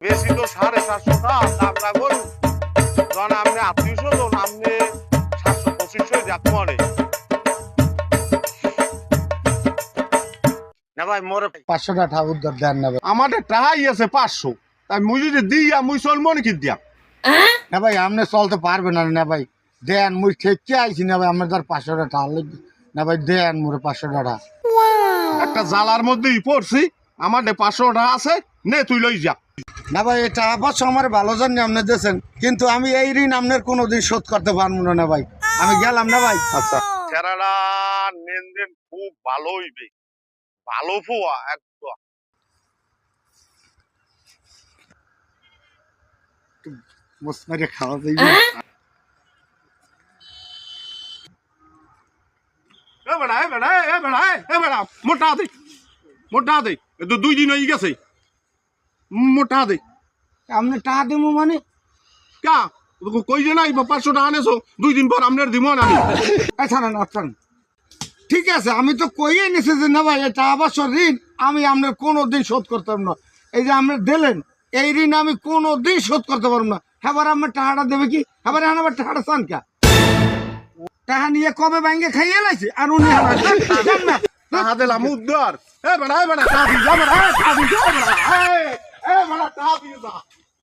বেশি তো 750 দাম না গরু যখন আপনি 800 জন আপনি 725 যাক মরে না ভাই মোর 500 টাকা উদ্ধার দেন না ভাই। আমাদের টাকাই আছে 500 তাই মুই যদি দিয়া মুই চলবো নাকি দিয়া না ভাই আপনি চলতে পারবেন না ভাই দেন মুই ঠেকে আইছি না ভাই আমার তার 500 টাকা লাগবে না ভাই দেন মোরে 500 টাকা। একটা জালার মধ্যেই পড়ছি আমাদের 500 টাকা আছে নে তুই লই যা না ভাই এটা অবশ্য আমার ভালো জানি আপনি দিয়েছেন কিন্তু আমি এই ঋণ আপনার কোনোদিন শোধ করতে পারবো না ভাই আমি গেলাম না ভাই। আচ্ছা চেরারা নেন খুব ভালো হইবে ভালো ফুয়া একদম মসমারে খাওয়া যাইবে এ বেড়া মোটা দে এ তো 2 দিন হয়ে গেছে মোটা দে আপনি টাকা দেবো মানে কা কই যে নাই 500 টাকা আনেছো 2 দিন পর আপনার দিব না আমি ছাড়েন ছাড়েন ঠিক আছে আমি তো কইয়ে নিছি যে না ভাই এটা অবশ্য ঋণ আমি আপনার কোনোদিন শোধ করতাম না এই যে আপনি দিলেন এই ঋণ আমি কোনোদিন শোধ করতে পারবো না এবার আমার টাকাটা দেবে কি এবার আমার টাকাটা চান কা টাকা নিয়ে কবে ব্যাংকে খাইয়ে লাইছে আর উনি জান না টাকা দিলাম উদ্ধার এ বেড়া টাকা দি যা বেড়া টাকা দি যা বেড়া এ বেড়া টাকা দি যা